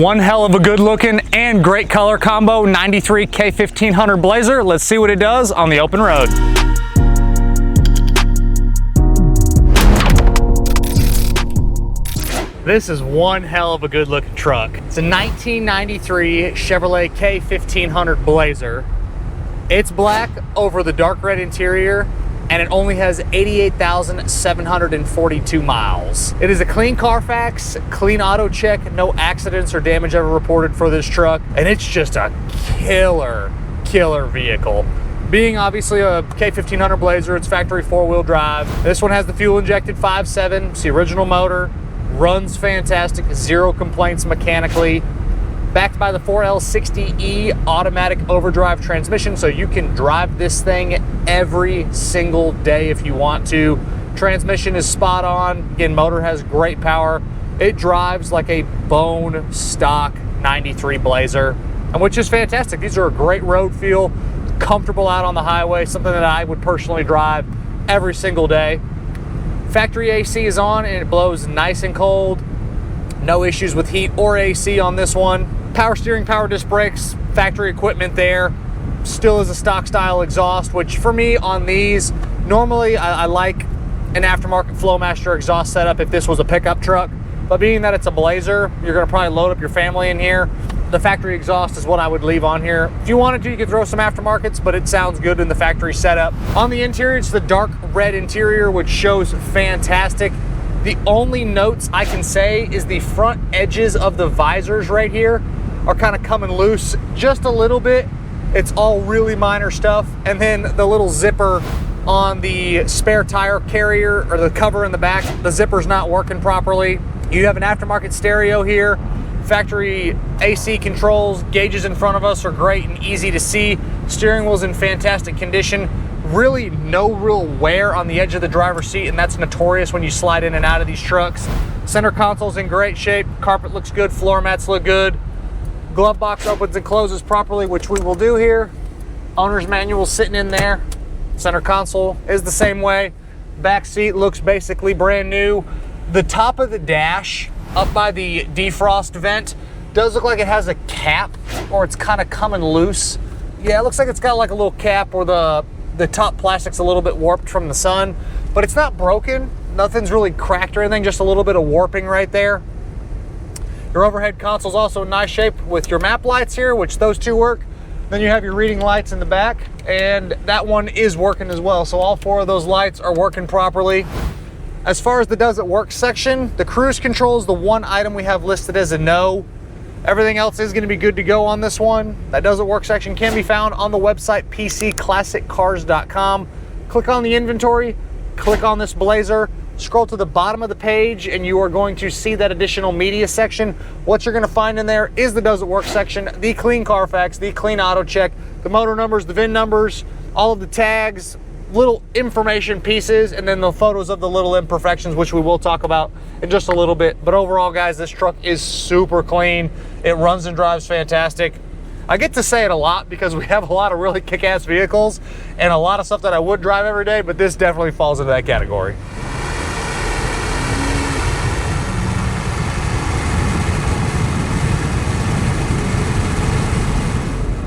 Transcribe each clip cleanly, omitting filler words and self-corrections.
One hell of a good looking and great color combo 93 K1500 Blazer. Let's see what it does on the open road. This is one hell of a good looking truck. It's a 1993 Chevrolet K1500 Blazer. It's black over the dark red interior, and it only has 88,742 miles. It is a clean Carfax, clean Autocheck, no accidents or damage ever reported for this truck, and it's just a killer vehicle. Being obviously a K1500 Blazer, it's factory four-wheel drive. This one has the fuel-injected 5.7, it's the original motor, runs fantastic, zero complaints mechanically. Backed by the 4L60E automatic overdrive transmission, so you can drive this thing every single day if you want to. Transmission is spot on. Again, motor has great power. It drives like a bone stock 93 Blazer, and which is fantastic. These are a great road feel, comfortable out on the highway, something that I would personally drive every single day. Factory AC is on and it blows nice and cold. No issues with heat or AC on this one. Power steering, power disc brakes, factory equipment there. Still is a stock style exhaust, which for me on these, normally I like an aftermarket Flowmaster exhaust setup if this was a pickup truck. But being that it's a Blazer, you're gonna probably load up your family in here. The factory exhaust is what I would leave on here. If you wanted to, you could throw some aftermarkets, but it sounds good in the factory setup. On the interior, it's the dark red interior, which shows fantastic. The only notes I can say is the front edges of the visors right here are kind of coming loose just a little bit. It's all really minor stuff. And then the little zipper on the spare tire carrier, or the cover in the back, the zipper's not working properly. You have an aftermarket stereo here, factory AC controls, gauges in front of us are great and easy to see. Steering wheel's in fantastic condition. Really no real wear on the edge of the driver's seat, and that's notorious when you slide in and out of these trucks. Center console's in great shape, carpet looks good, floor mats look good. Glove box opens and closes properly, which we will do here. Owner's manual sitting in there. Center console is the same way. Back seat looks basically brand new. The top of the dash up by the defrost vent does look like it has a cap, or it's kind of coming loose. Yeah, it looks like it's got like a little cap, or the top plastic's a little bit warped from the sun, but it's not broken. Nothing's really cracked or anything, just a little bit of warping right there. Your overhead console's also in nice shape with your map lights here, which those two work. Then you have your reading lights in the back, and that one is working as well. So all four of those lights are working properly. As far as the does it work section, the cruise control is the one item we have listed as a no. Everything else is going to be good to go on this one. That does it work section can be found on the website pcclassiccars.com. Click on the inventory, click on this Blazer, scroll to the bottom of the page, and you are going to see that additional media section. What you're going to find in there is the does it work section, the clean Carfax, the clean Autocheck, the motor numbers, the VIN numbers, all of the tags, little information pieces, and then the photos of the little imperfections, which we will talk about in just a little bit. But overall, guys, this truck is super clean. It runs and drives fantastic. I get to say it a lot because we have a lot of really kick-ass vehicles and a lot of stuff that I would drive every day, but this definitely falls into that category.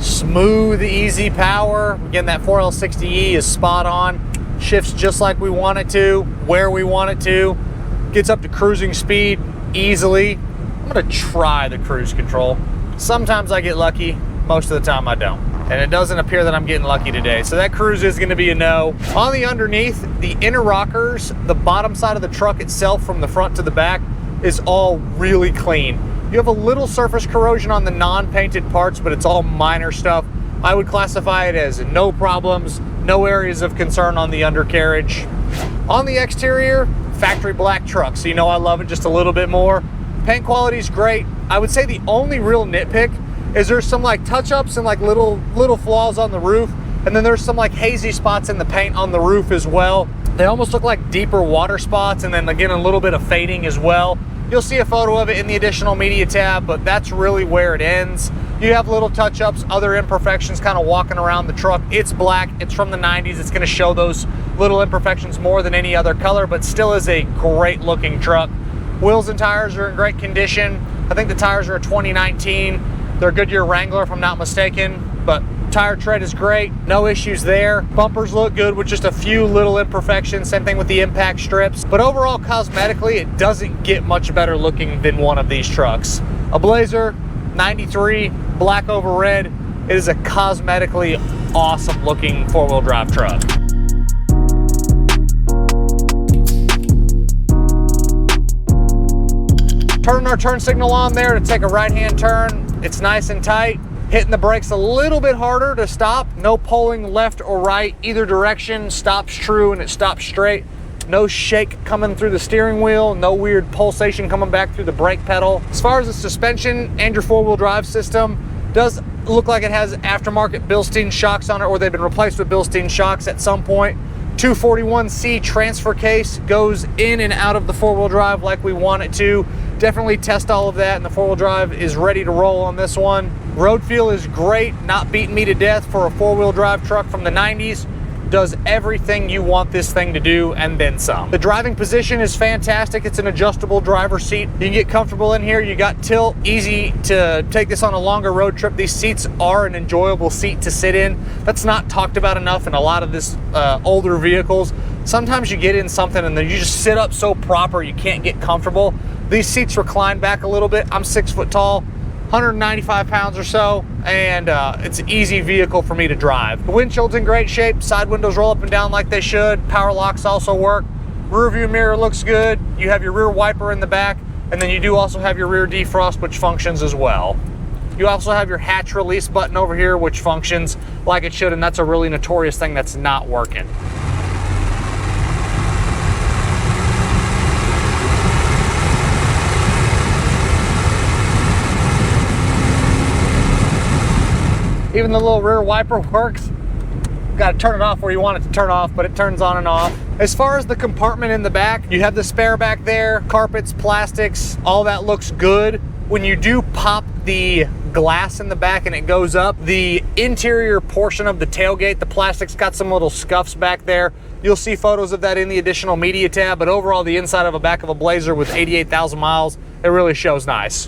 Smooth, easy power. Again, that 4L60E is spot on. Shifts just like we want it to, where we want it to. Gets up to cruising speed easily. I'm gonna try the cruise control. Sometimes I get lucky, most of the time I don't. And it doesn't appear that I'm getting lucky today. So that cruise is gonna be a no. On the underneath, the inner rockers, the bottom side of the truck itself from the front to the back is all really clean. You have a little surface corrosion on the non-painted parts, but it's all minor stuff. I would classify it as no problems, no areas of concern on the undercarriage. On the exterior, factory black truck, so you know I love it just a little bit more. Paint quality is great. I would say the only real nitpick is there's some like touch-ups and like little flaws on the roof, and then there's some like hazy spots in the paint on the roof as well. They almost look like deeper water spots, and then again a little bit of fading as well. You'll see a photo of it in the additional media tab, but that's really where it ends. You have little touch-ups, other imperfections kind of walking around the truck. It's black, it's from the 90s. It's gonna show those little imperfections more than any other color, but still is a great looking truck. Wheels and tires are in great condition. I think the tires are a 2019. They're Goodyear Wrangler if I'm not mistaken, but tire tread is great, no issues there. Bumpers look good with just a few little imperfections, same thing with the impact strips. But overall, cosmetically, it doesn't get much better looking than one of these trucks. A Blazer, 93, black over red. It is a cosmetically awesome looking four-wheel drive truck. Turning our turn signal on there to take a right-hand turn. It's nice and tight. Hitting the brakes a little bit harder to stop. No pulling left or right, either direction. Stops true and it stops straight. No shake coming through the steering wheel. No weird pulsation coming back through the brake pedal. As far as the suspension and your four-wheel drive system, does look like it has aftermarket Bilstein shocks on it, or they've been replaced with Bilstein shocks at some point. 241C transfer case goes in and out of the four-wheel drive like we want it to. Definitely test all of that, and the four-wheel drive is ready to roll on this one. Road feel is great, not beating me to death for a four-wheel drive truck from the 90s. Does everything you want this thing to do and then some. The driving position is fantastic. It's an adjustable driver's seat. You can get comfortable in here. You got tilt, easy to take this on a longer road trip. These seats are an enjoyable seat to sit in. That's not talked about enough in a lot of this older vehicles. Sometimes you get in something and then you just sit up so proper you can't get comfortable. These seats recline back a little bit. I'm 6 foot tall, 195 pounds or so, and it's an easy vehicle for me to drive. The windshield's in great shape. Side windows roll up and down like they should. Power locks also work. Rear view mirror looks good. You have your rear wiper in the back, and then you do also have your rear defrost, which functions as well. You also have your hatch release button over here, which functions like it should, and that's a really notorious thing that's not working. Even the little rear wiper works. Got to turn it off where you want it to turn off, but it turns on and off. As far as the compartment in the back, you have the spare back there, carpets, plastics, all that looks good. When you do pop the glass in the back and it goes up, the interior portion of the tailgate, the plastic's got some little scuffs back there. You'll see photos of that in the additional media tab, but overall the inside of a back of a Blazer with 88,000 miles, it really shows nice.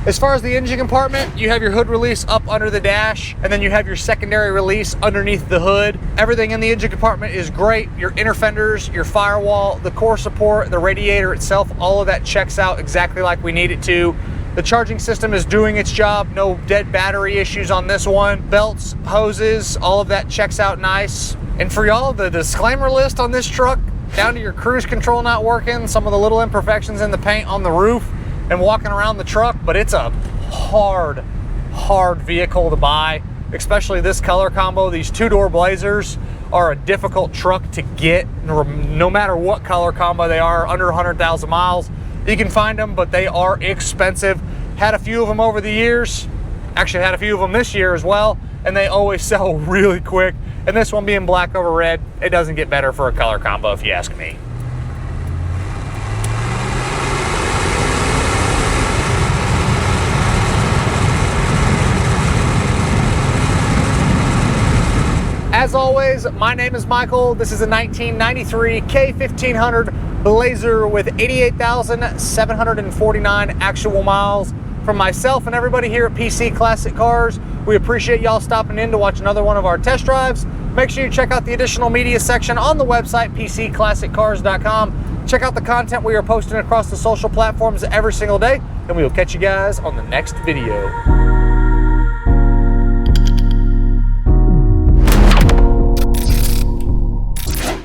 As far as the engine compartment, you have your hood release up under the dash, and then you have your secondary release underneath the hood. Everything in the engine compartment is great. Your inner fenders, your firewall, the core support, the radiator itself, all of that checks out exactly like we need it to. The charging system is doing its job. No dead battery issues on this one. Belts, hoses, all of that checks out nice. And for y'all, the disclaimer list on this truck, down to your cruise control not working, some of the little imperfections in the paint on the roof, and walking around the truck, but it's a hard vehicle to buy, especially this color combo. These two-door Blazers are a difficult truck to get, no matter what color combo they are, under 100,000 miles. You can find them, but they are expensive. Had a few of them over the years, actually had a few of them this year as well, and they always sell really quick. And this one being black over red, it doesn't get better for a color combo if you ask me. As always, my name is Michael. This is a 1993 K1500 Blazer with 88,749 actual miles. From myself and everybody here at PC Classic Cars, we appreciate y'all stopping in to watch another one of our test drives. Make sure you check out the additional media section on the website, PCClassicCars.com. Check out the content we are posting across the social platforms every single day, and we will catch you guys on the next video.